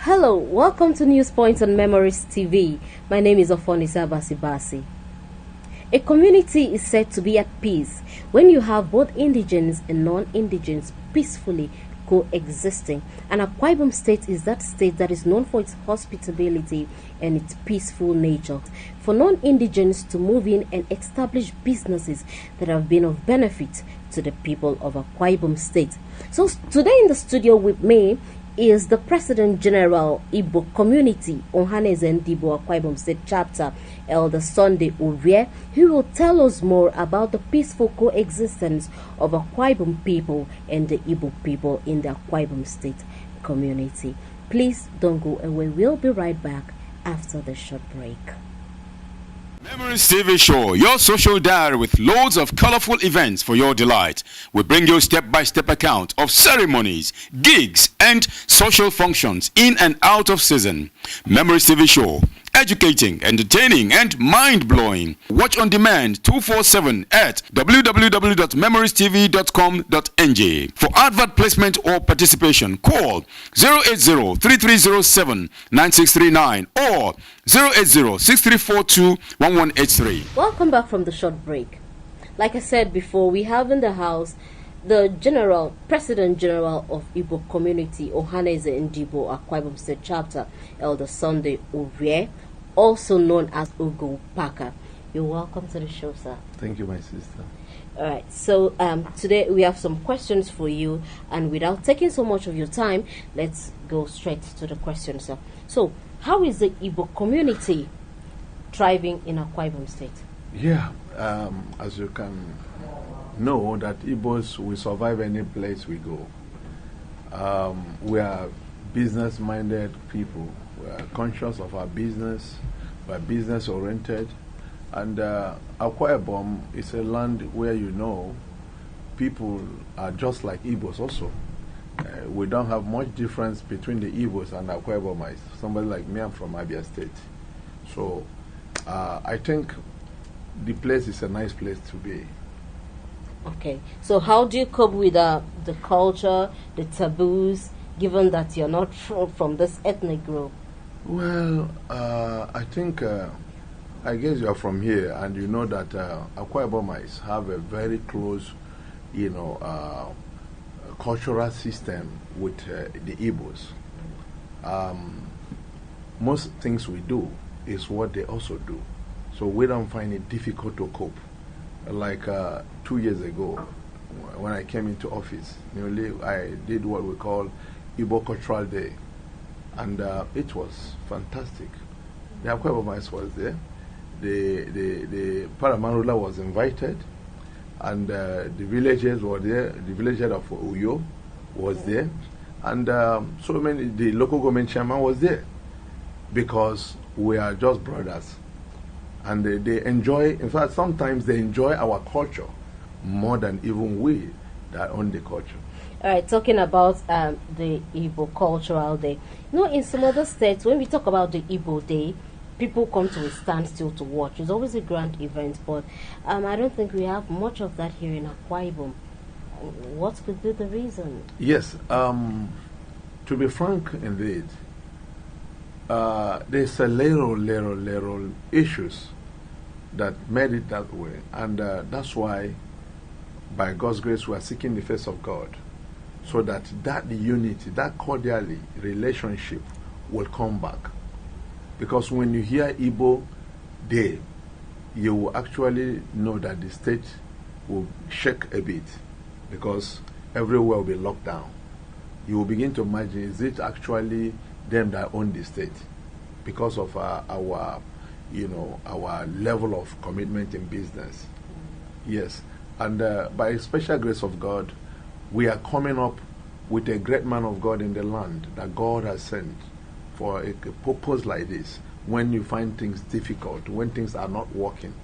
Hello, welcome to News Points on Memories TV. My name is Ofonisa Basibasi. A community is said to be at peace when you have both indigenous and non-indigenous peacefully coexisting. And Akwa Ibom State is that state that is known for its hospitality and its peaceful nature. For non-indigenous to move in and establish businesses that have been of benefit to the people of Akwa Ibom State. So today in the studio with me is the President General Igbo Community Ohaneze Ndibo Akwa Ibom State Chapter, Elder Sunday Uvie, who will tell us more about the peaceful coexistence of Akwa Ibom people and the Igbo people in the Akwa Ibom State community. Please don't go away. We'll be right back after the short break. Memories TV Show, your social diary with loads of colorful events for your delight. We bring you step-by-step account of ceremonies, gigs, and social functions in and out of season. Memories TV Show, educating, entertaining, and mind-blowing. Watch on demand 247 at www.memoriestv.com.ng. For advert placement or participation, call 080-3307-9639 or 080-6342-1183. Welcome back from the short break. Like I said before, we have in the house the President General of Igbo Community, Ohaneze Ndibo Akwa Ibom State Chapter, Elder Sunday Uvie, also known as Ugo Paka. You're welcome to the show, sir. Thank you, my sister. All right, so today we have some questions for you, and without taking so much of your time, let's go straight to the questions, sir. So, how is the Igbo community thriving in Akwa Ibom State? Yeah, as you can know, that Igbos will survive any place we go. We are business-minded people. We are conscious of our business. We are business-oriented. And Akwa Ibom is a land where, you know, people are just like Igbos also. We don't have much difference between the Igbos and Akwa Ibomites. Somebody like me, I'm from Abia State. So I think the place is a nice place to be. Okay, so how do you cope with the culture, the taboos, given that you're not from this ethnic group? Well, I think, I guess you're from here, and you know that Akwa Ibomites have a very close, you know, cultural system with the Igbos. Most things we do is what they also do, so we don't find it difficult to cope. Like 2 years ago, when I came into office, I did what we call Igbo Cultural Day, and it was fantastic. The Akwa Ibomites was there, the Paramarula was invited, and the villagers were there. The villager of Uyo was there, and so many. The local government chairman was there, because we are just brothers. And they enjoy, in fact, sometimes they enjoy our culture more than even we that own the culture. All right, talking about the Igbo Cultural Day. You know, in some other states, when we talk about the Igbo Day, people come to a standstill to watch. It's always a grand event, but I don't think we have much of that here in Akwa Ibom. What could be the reason? Yes, to be frank, indeed, there's a little issues that made it that way, and that's why, by God's grace, we are seeking the face of God, so that unity, that cordial relationship will come back. Because when you hear Igbo Day, you will actually know that the state will shake a bit, because everywhere will be locked down. You will begin to imagine, is it actually them that own the state? Because of our level of commitment in business. Yes, and by special grace of God, we are coming up with a great man of God in the land that God has sent for a purpose like this. When you find things difficult, when things are not working,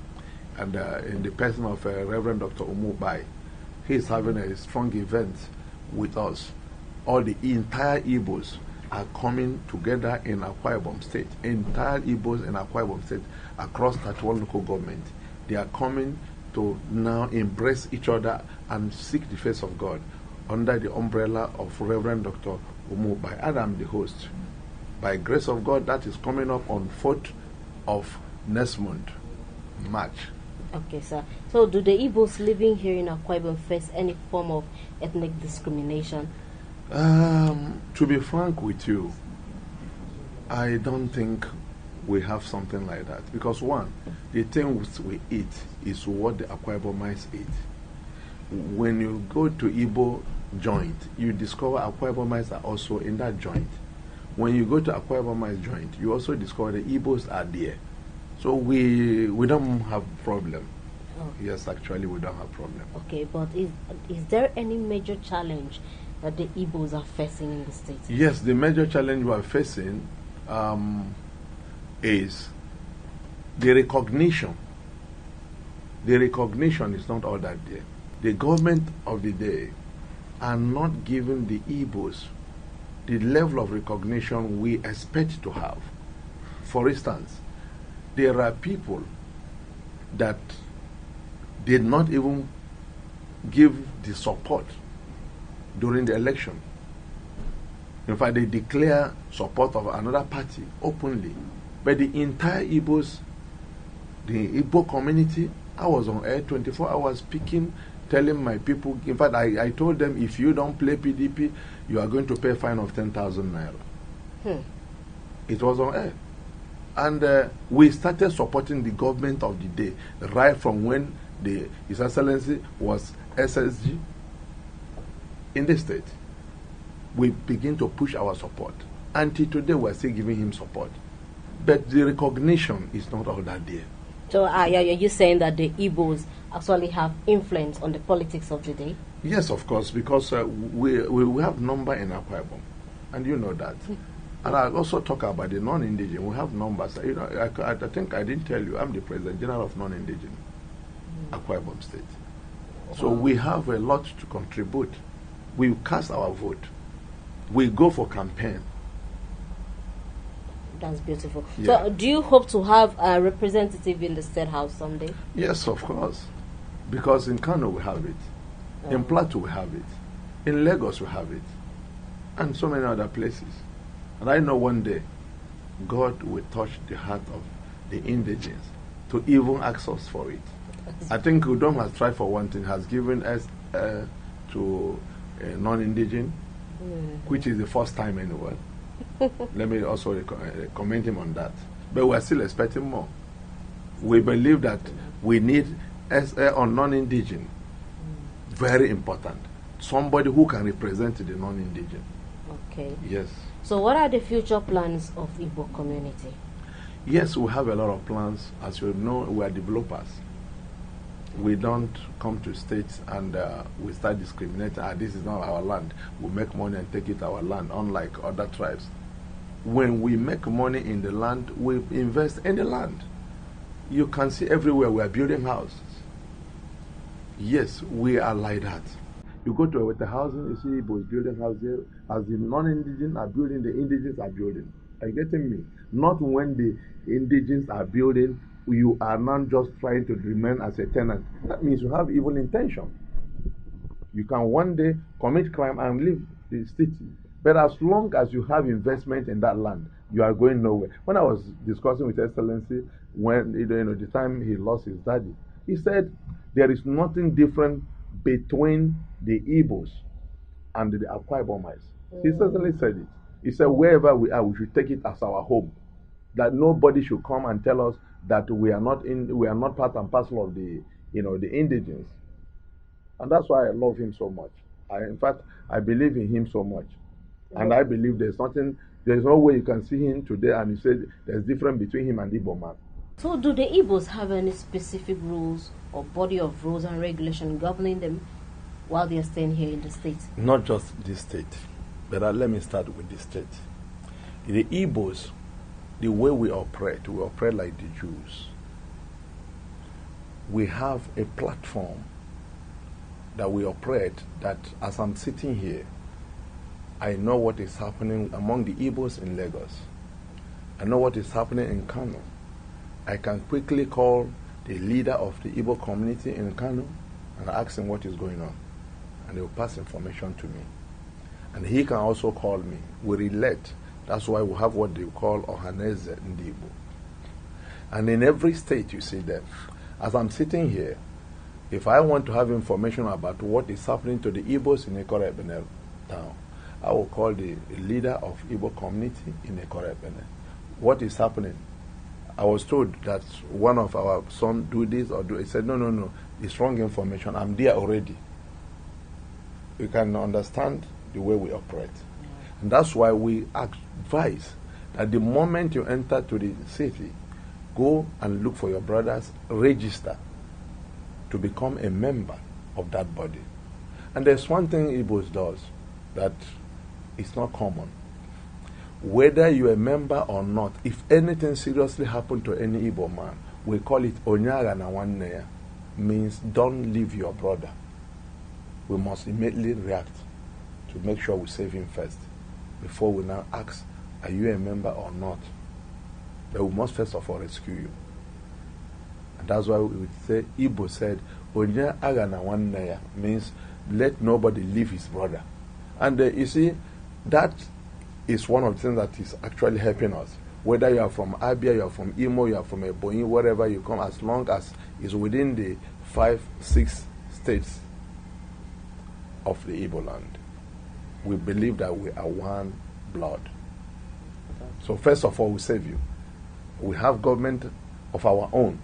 and in the person of Reverend Dr. Umubai, he is having a strong event with us. All the entire Igbos are coming together in Akwa Ibom State. Entire Igbos in Akwa Ibom State, across 31 local government, they are coming to now embrace each other and seek the face of God under the umbrella of Reverend Dr. Umubai. And I'm the host. By grace of God, that is coming up on 4th of next month, March. Okay, sir. So, do the Igbos living here in Akwa Ibom face any form of ethnic discrimination? To be frank with you, I don't think we have something like that. Because one, the things we eat is what the Akwa Ibomites eat. When you go to Igbo joint, you discover Akwa Ibomites are also in that joint. When you go to Akwa Ibomites joint, you also discover the Igbos are there. So we don't have problem. Oh. Yes, actually we don't have problem. Okay, but is there any major challenge that the Igbos are facing in the state? Yes, the major challenge we are facing is the recognition. The recognition is not all that there. The government of the day are not giving the Igbos the level of recognition we expect to have. For instance, there are people that did not even give the support during the election. In fact, they declare support of another party openly. But the entire Igbos, the Igbo community, I was on air 24 hours speaking, telling my people. In fact, I told them, if you don't play PDP, you are going to pay a fine of 10,000 naira. It was on air. And we started supporting the government of the day right from when His Excellency was SSG in the state. We begin to push our support. Until today, we are still giving him support. But the recognition is not all that there. So are you saying that the Igbos actually have influence on the politics of the day? Yes, of course, because we have number in Akwa Ibom, and you know that. And I also talk about the non-indigenous. We have numbers. You know, I think I didn't tell you, I'm the President General of non-indigenous Akwa Ibom State. So we have a lot to contribute. We cast our vote. We go for campaign. That's beautiful. Yeah. So do you hope to have a representative in the State House someday? Yes, of course. Because in Kano we have it. In Plateau we have it. In Lagos we have it. And so many other places. And I know one day God will touch the heart of the indigents to even ask us for it. I think Udom has tried for one thing, has given us to a non-indigent, which is the first time anyway. Let me also commend him on that. But we are still expecting more. We believe that we need on non-indigent, very important. Somebody who can represent the non-indigent. Okay. Yes. So what are the future plans of Igbo community? Yes, we have a lot of plans. As you know, we are developers. We don't come to states and we start discriminating. This is not our land. We make money and take it our land, unlike other tribes. When we make money in the land, we invest in the land. You can see everywhere we are building houses. Yes, we are like that. You go to the housing, you see people building houses. As the non-indigenous are building, the indigenous are building. Are you getting me? Not when the indigenous are building, you are not just trying to remain as a tenant. That means you have evil intention. You can one day commit crime and leave the city. But as long as you have investment in that land, you are going nowhere. When I was discussing with Excellency, when the time he lost his daddy, he said there is nothing different between the Igbos and the Akwa Ibomites. He certainly said it. He said wherever we are, we should take it as our home. That nobody should come and tell us that we are not part and parcel of the indigents. And that's why I love him so much. In fact, I believe in him so much. And I believe there's no way you can see him today and you say there's difference between him and Igbo man. So do the Igbos have any specific rules or body of rules and regulation governing them while they are staying here in the state? Not just this state, but let me start with this state. The Igbos, the way we operate like the Jews. We have a platform that we operate that as I'm sitting here, I know what is happening among the Igbos in Lagos. I know what is happening in Kano. I can quickly call the leader of the Igbo community in Kano and ask him what is going on. And they will pass information to me. And he can also call me. We relate That's why we have what they call Ohaneze in the Igbo. And in every state you see them. As I'm sitting here, if I want to have information about what is happening to the Igbos in Ekore Ebene town, I will call the leader of Igbo community in Ekore Ebene. What is happening? I was told that one of our sons do this or do. He said, no, it's wrong information. I'm there already. You can understand the way we operate. And that's why we advise that the moment you enter to the city, go and look for your brothers, register to become a member of that body. And there's one thing Igbos does that is not common. Whether you're a member or not, if anything seriously happened to any Igbo man, we call it Onyaga na Wanneya, means don't leave your brother. We must immediately react to make sure we save him first before we now ask, are you a member or not? But we must first of all rescue you. And that's why we would say, Igbo said, Onyaga na Wanneya means let nobody leave his brother. And you see, that is one of the things that is actually helping us. Whether you are from Abia, you are from Imo, you are from Ebonyi, wherever you come, as long as it's within the 5-6 states of the Igbo land, we believe that we are one blood. So first of all, we save you. We have government of our own.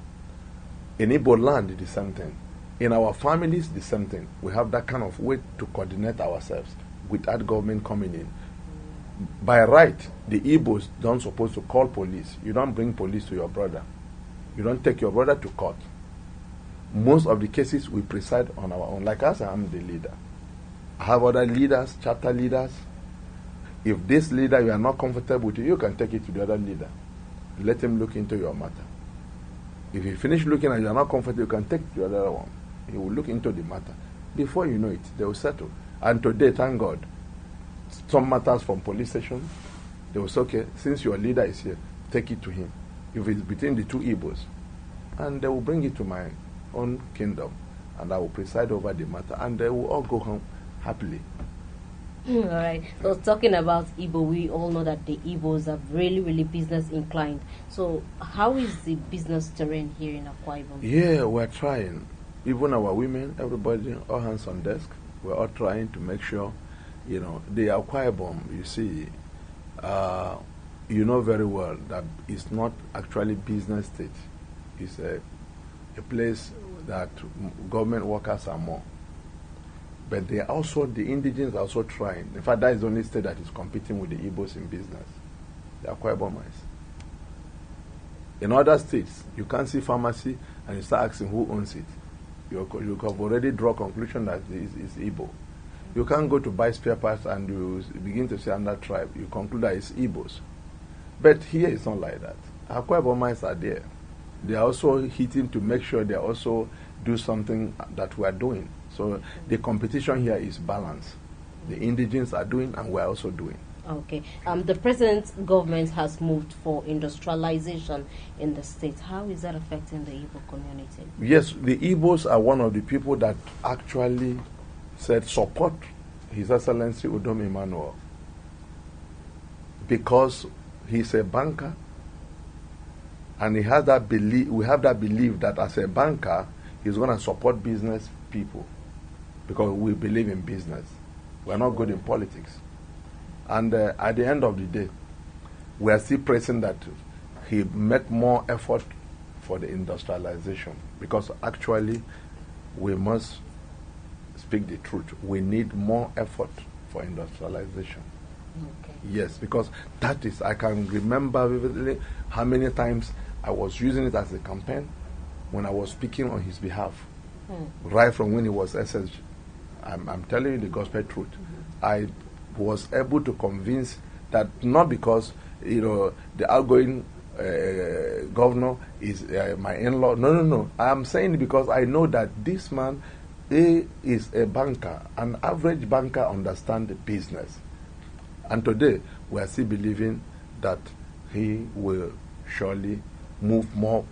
In Igbo land, the same thing. In our families, the same thing. We have that kind of way to coordinate ourselves without government coming in. By right, the Igbos don't supposed to call police. You don't bring police to your brother. You don't take your brother to court. Most of the cases we preside on our own. Like us, I'm the leader. I have other leaders, chapter leaders. If this leader you are not comfortable with, you can take it to the other leader. Let him look into your matter. If you finish looking and you are not comfortable, you can take it to the other one. He will look into the matter. Before you know it, they will settle. And today, thank God, some matters from police station, they will say, okay, since your leader is here, take it to him. If it's between the two Igbos, and they will bring it to my own kingdom, and I will preside over the matter, and they will all go home happily. All right. So talking about Igbo, we all know that the Igbos are really, really business inclined. So how is the business terrain here in Akwa Ibom? Yeah, we're trying. Even our women, everybody, all hands on desk. We're all trying to make sure, the Akwa Ibom, you see, you know very well that it's not actually business state. It's a place that government workers are more. But the indigenous are also trying. In fact, that is the only state that is competing with the Igbos in business. The Akwa Ibomers. In other states, you can't see pharmacy and you start asking who owns it. You have already drawn conclusion that it's Igbo. You can't go to buy spare parts and you begin to see another tribe. You conclude that it's Igbos. But here it's not like that. Akwa Ibomers are there. They are also hitting to make sure they also do something that we are doing. So the competition here is balanced. The indigenes are doing and we are also doing. Okay. The present government has moved for industrialization in the state. How is that affecting the Igbo community? Yes, the Igbos are one of the people that actually said support His Excellency Udom Emmanuel because he's a banker and he has that belief. We have that belief that as a banker, he's going to support business people because we believe in business. We're not good in politics. And at the end of the day, we are still pressing that he make more effort for the industrialization because actually we must speak the truth. We need more effort for industrialization. Okay. Yes, because that is, I can remember vividly how many times I was using it as a campaign when I was speaking on his behalf, right from when he was SSG. I'm telling you the gospel truth. I was able to convince that not because the outgoing governor is my in-law. No. I am saying it because I know that this man is a banker. An average banker understands the business. And today we are still believing that he will surely move more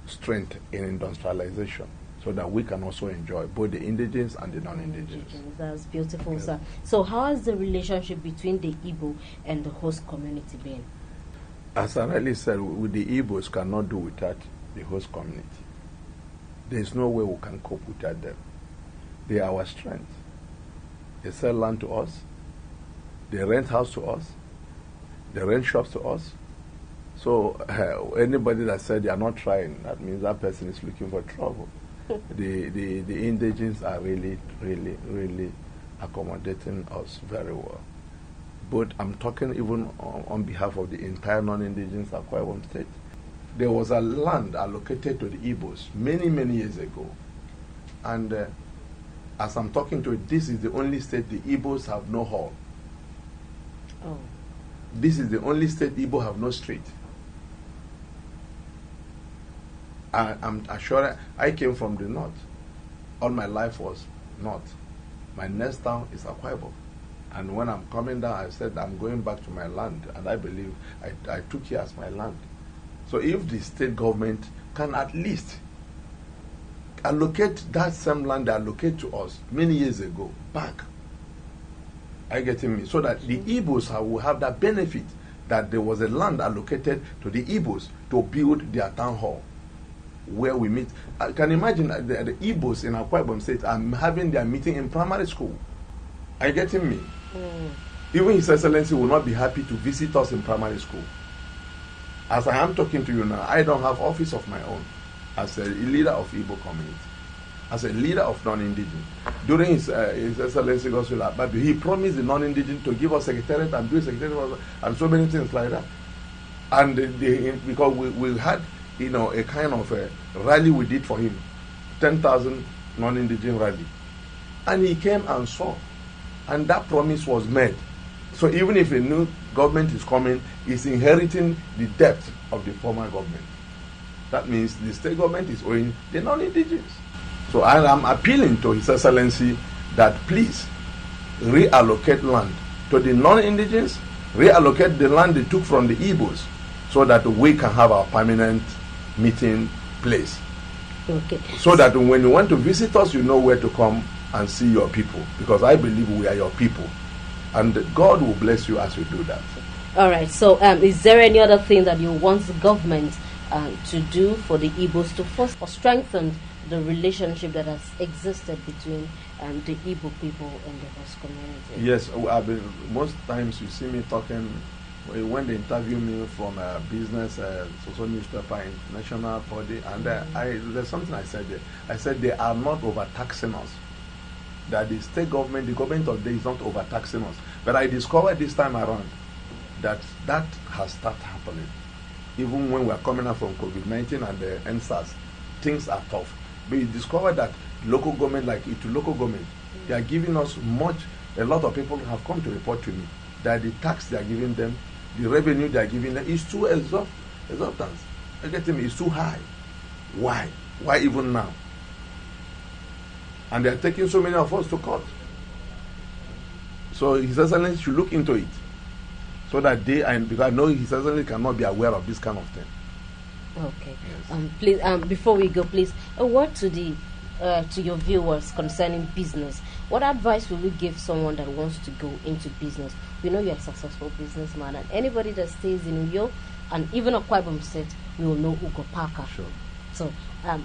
strength in industrialization. so that we can also enjoy both the indigenous and the non-indigenous. That's beautiful, sir. So how has the relationship between the Igbo and the host community been? As I rightly said, with the Igbos cannot do without the host community. There is no way we can cope without them. They are our strength. They sell land to us. They rent house to us. They rent shops to us. So anybody that said they are not trying, that means that person is looking for trouble. The indigenous are really, really, really accommodating us very well. But I'm talking even on behalf of the entire non-indigenous Akwa Ibom state. There was a land allocated to the Igbos many, many years ago. And as I'm talking to it, this is the only state the Igbos have no hall. Oh. This is the only state Igbo have no street. I'm sure I came from the north. All my life was north. My next town is Akwa Ibom. And when I'm coming down, I said I'm going back to my land, and I believe I took it as my land. So if the state government can at least allocate that same land they allocate to us many years ago back, are you getting me? So that the Igbos will have that benefit that there was a land allocated to the Igbos to build their town hall where we meet. I can imagine the Igbos in Akwa Ibom State are having their meeting in primary school. Are you getting me? Even His Excellency will not be happy to visit us in primary school. As I am talking to you now, I don't have office of my own as a leader of Igbo community, as a leader of non-indigenous. During His Excellency Gospel Baby, he promised the non-indigenous to give us secretariat and do secretariat and so many things like that. And because we had, a kind of a rally we did for him, 10,000 non-indigenous rally. And he came and saw. And that promise was made. So even if a new government is coming, it's inheriting the debt of the former government. That means the state government is owing the non-indigenous. So I am appealing to His Excellency that please reallocate land to the non-indigenous, reallocate the land they took from the Igbos, so that we can have our permanent meeting place. Okay. So that when you want to visit us, you know where to come and see your people, because I believe we are your people, and God will bless you as you do that. All right. So, is there any other thing that you want the government to do for the Igbos to first or strengthen the relationship that has existed between the Igbo people and the host community? Yes, most times you see me talking when they interview me from a business, social newspaper, international body, and there's something I said there. I said they are not overtaxing us. That the state government, the government of the day is not overtaxing us. But I discovered this time around that has started happening. Even when we are coming out from COVID-19 and the NSAS, things are tough. But you discover that local government, like it local government, they are giving us much. A lot of people have come to report to me that the tax they are giving them, the revenue they are giving them is too exorbitant. I get me, it's too high. Why? Why even now? And they are taking so many of us to court. So His Excellency should look into it, so that because I know His Excellency cannot be aware of this kind of thing. Okay. Yes. Please, before we go, please, a word to your viewers concerning business. What advice will you give someone that wants to go into business? We know you're a successful businessman, and anybody that stays in Uyo and even Akwa Ibom State, we will know Ugo Parker. Sure. So,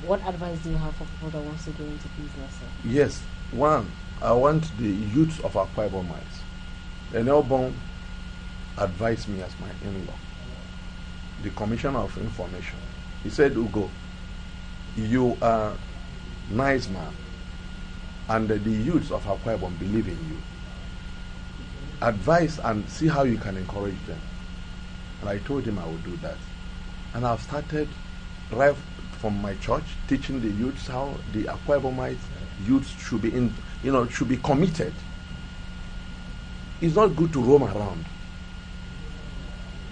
what advice do you have for people that wants to go into business, sir? Yes. One, I want the youths of Akwa Ibomites. And Elbon advised me as my in-law, the Commissioner of Information. He said, Ugo, you are nice man, and the youths of Akwa Ibom believe in you. Advise and see how you can encourage them. And I told him I would do that. And I've started right from my church teaching the youths how the Akwa Ibomite youths should be should be committed. It's not good to roam around.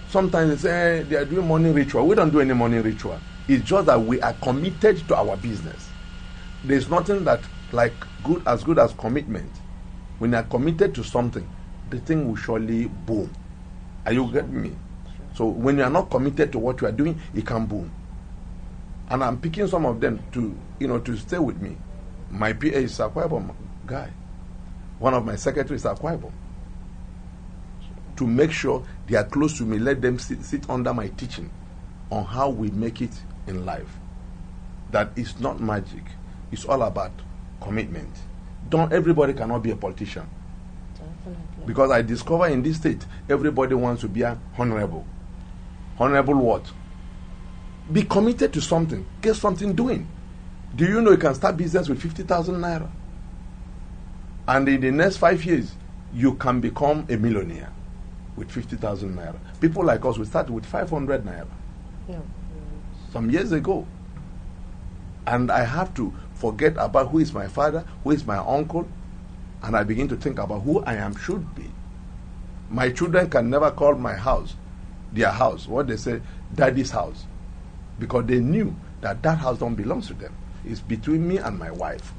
Sometimes they say they are doing morning ritual. We don't do any morning ritual. It's just that we are committed to our business. There's nothing that as good as commitment. When you are committed to something, the thing will surely boom. Are you getting me? So when you are not committed to what you are doing, it can boom. And I'm picking some of them to, to stay with me. My PA is Akwa Ibom guy. One of my secretaries is Akwa Ibom. To make sure they are close to me, let them sit under my teaching on how we make it in life. That is not magic. It's all about commitment. Everybody cannot be a politician. Definitely. Because I discover in this state, everybody wants to be a honorable. Honorable what? Be committed to something. Get something doing. Do you know you can start business with 50,000 naira? And in the next 5 years, you can become a millionaire with 50,000 naira. People like us, we started with 500 naira. No. Some years ago. And I have to forget about who is my father, who is my uncle, and I begin to think about who I am should be. My children can never call my house their house, what they say, daddy's house, because they knew that house don't belong to them. It's between me and my wife.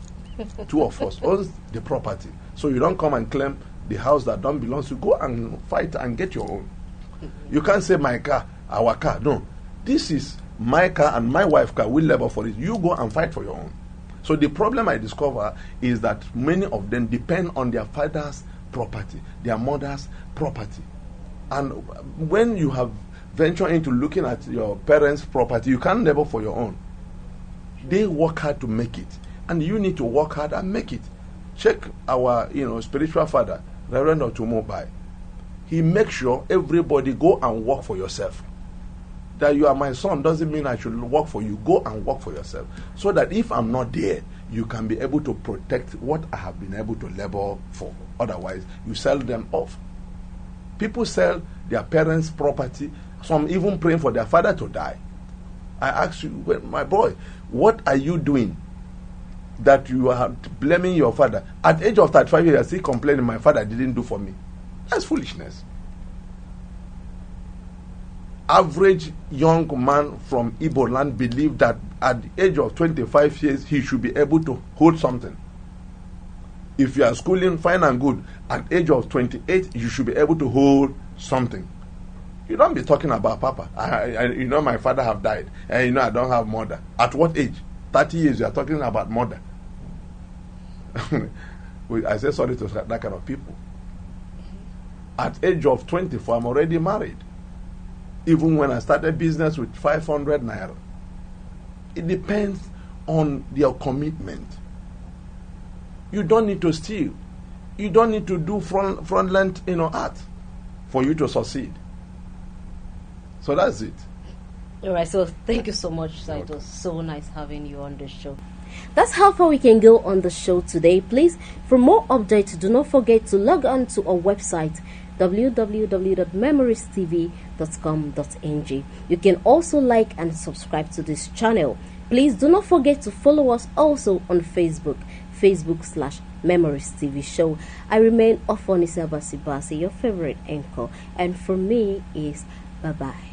Two of us owns the property. So you don't come and claim the house that don't belong to you. Go and fight and get your own. You can't say my car, our car. No. This is my car and my wife's car. We labor for it. You go and fight for your own. So the problem I discover is that many of them depend on their father's property, their mother's property. And when you have ventured into looking at your parents' property, you can't labor for your own. They work hard to make it. And you need to work hard and make it. Check our, spiritual father, Reverend Otumobai. He makes sure everybody go and work for yourself. That you are my son doesn't mean I should work for you. Go and work for yourself. So that if I'm not there, you can be able to protect what I have been able to labor for. Otherwise, you sell them off. People sell their parents' property, some even praying for their father to die. I ask you, my boy, what are you doing that you are blaming your father? At the age of 35 years, still complaining my father didn't do for me. That's foolishness. Average young man from Igbo land believed that at the age of 25 years, he should be able to hold something. If you are schooling, fine and good. At the age of 28, you should be able to hold something. You don't be talking about Papa. My father have died. And I don't have mother. At what age? 30 years, you are talking about mother. I say sorry to that kind of people. At age of 24, I'm already married. Even when I started business with 500 naira. It depends on your commitment. You don't need to steal. You don't need to do front-end, art for you to succeed. So that's it. All right, so thank you so much, sir. It was so nice having you on the show. That's how far we can go on the show today. Please, for more updates, do not forget to log on to our website, www.memoristv.com.ng. You can also like and subscribe to this channel. Please do not forget to follow us also on Facebook, Facebook/Memories TV Show. I remain Ofonisa Basibasi, your favorite anchor, and for me is bye-bye.